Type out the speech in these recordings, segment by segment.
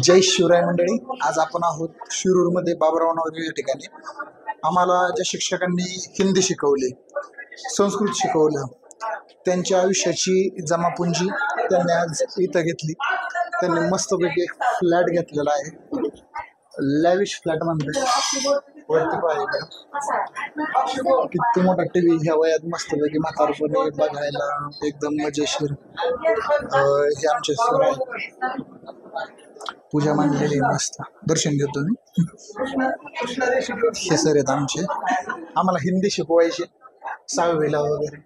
जय शिवराय मंडळी. आज आपण आहोत शिरूरमध्ये बाबुराव नगर या ठिकाणी. आम्हाला ज्या शिक्षकांनी हिंदी शिकवले, संस्कृत शिकवलं, त्यांच्या आयुष्याची जमापुंजी त्यांनी आज इथं घेतली. त्यांनी मस्तपैकी एक फ्लॅट घेतलेला आहे, लॅविश फ्लॅट म्हणतात. वरती पाहिजे किती मोठा टीव्ही ह्या वयात मस्तपैकी म्हातारपणे बघायला एकदम मजेशीर. हे आमचे सर आहे, पूजा मांडलेली मस्त. दर्शन घेतो मी. हे सर आहेत आमचे, आम्हाला हिंदी शिकवायचे 6वीला वगैरे.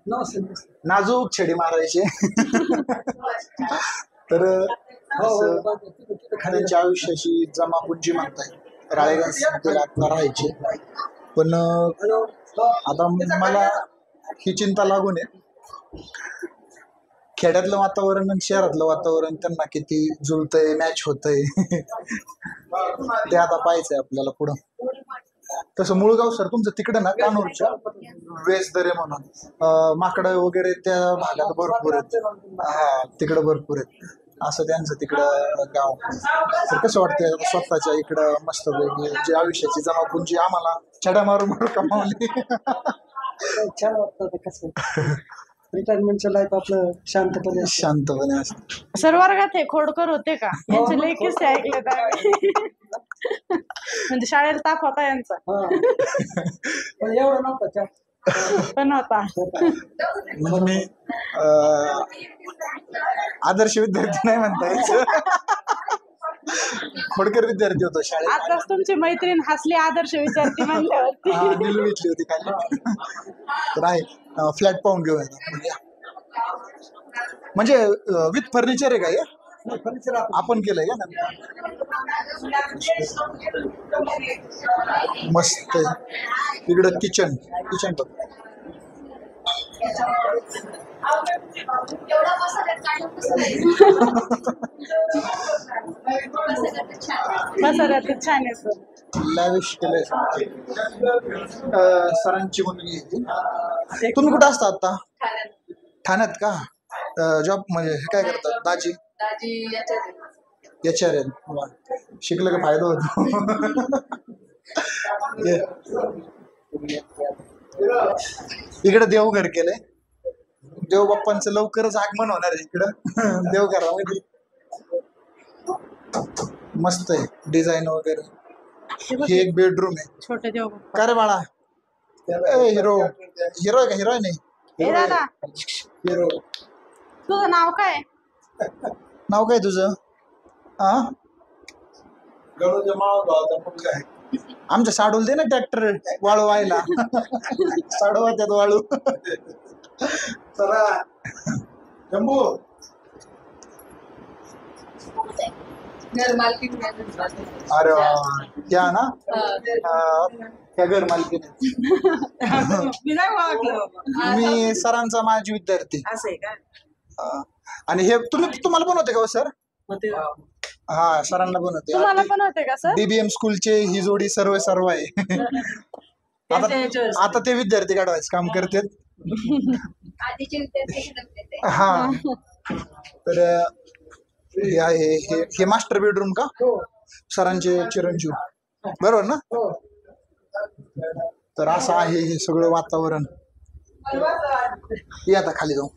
नाजूक छडी मारायचे. तर त्यांच्या आयुष्याची जमापुंजी म्हणताय. राळेगंज राहायचे, पण आता मला ही चिंता लागून आहे, खेड्यातलं वातावरण आणि शहरातलं वातावरण त्यांना किती जुळतंय, मॅच होतंय ते आता पाहायचंय आपल्याला पुढं. तसं मुळगाव सर तुमचं तिकडं ना, कानूरच्या वेसदरे म्हणून माकडं वगैरे त्या भागात भरपूर आहेत. हा, तिकडं भरपूर आहेत. असं त्यांचं तिकडं गाव. तर कसं वाटतंय स्वतःच्या इकडं मस्तपैकी जे आयुष्याची जमापुंजी आम्हाला छड्या मारून मारून कमावली. छान वाटतं. कसं रिटायरमेंटचं लाईफ आपलं शांतपणे असतं. सर वर्गात हे खोडकर होते का? यांचे लय किस्से ऐकलेत आम्ही. म्हणजे शाळेला ताप होता यांचा. पण एवढं नव्हतं पण होता. म्हणजे मी आदर्श विद्यार्थी नाही म्हणता यायचं, खोडकर विद्यार्थी होतो शाळेत. आताच तुमची मैत्रीण हसली आदर्श विद्यार्थी म्हणल्यावरती. निलवितली होती खाली. तर आहे फ्लॅट पाहून घेऊया. म्हणजे विथ फर्निचर आहे का हे? आपण केलंय का? मस्त. इकडं किचन बघ. छान आहे सर. लॅविश केलंय सरांची मुलगी. तुम्ही कुठं असता आता? ठाण्यात का? जॉब म्हणजे काय करतात दाजी? याच्या शिकलं का फायदा होतो. इकडं देवघर केलंय. देव बाप्पांचं लवकरच आगमन होणार आहे इकडं देवघरामध्ये. मस्त आहे डिझाईन वगैरे. हे एक बेडरूम आहे. छोटे देव. का रे बाळा? हिरो आहे का हिरोईन आहे? दादा, हिरो. तुझं नाव काय? नाव काय तुझं? आमच्या साडूल दे ना ट्रॅक्टर वाळू व्हायला. साडू त्यात वाळू. चला जम्बू. अरे त्या ना, त्या घर मालकीने. मी सरांचा माजी विद्यार्थी. आणि हे तुम्हाला पण होते का सर? हा, सरांना पण होते. तुम्हाला पण होते का सर? डीबीएम स्कूलचे ही जोडी सर्व आहे. आता ते विद्यार्थी काढवायचं काम करतात. हा, तर हे आहे हे मास्टर बेडरूम का? सरांचे चिरंजीव, बरोबर ना? तर असं आहे हे सगळं वातावरण. ये आता खाली जाऊ.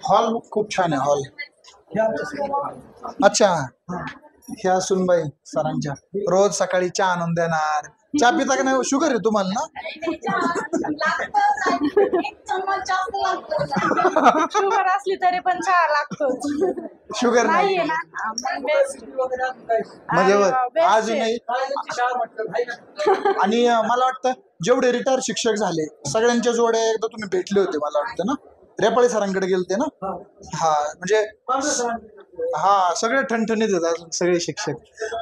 हॉल खूप छान आहे. हॉल. अच्छा, ह्या सुनबाई सरांच्या रोज सकाळी चहा आणून देणार. चहा पिता का नाही? शुगर आहे तुम्हाला ना? शुगर असली तरी पण चहा लागतो. शुगर नाही ना म्हणजे अजूनही. आणि मला वाटतं जेवढे रिटायर शिक्षक झाले सगळ्यांच्या जोड्या एकदा तुम्ही भेटले होते मला वाटतं ना? रेपाळे सरांकडे गेलते ना? हा, म्हणजे हा, सगळे ठणठणीत आहेत अजून सगळे शिक्षक.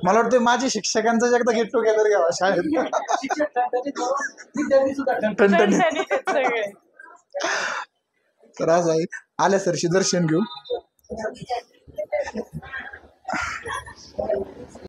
मला वाटतं माझे शिक्षकांचं एकदा गेट टुगेदर घ्यावा शाळेत. ठणठणीत. तर आज आहे आल्या सरशी दर्शन घेऊ.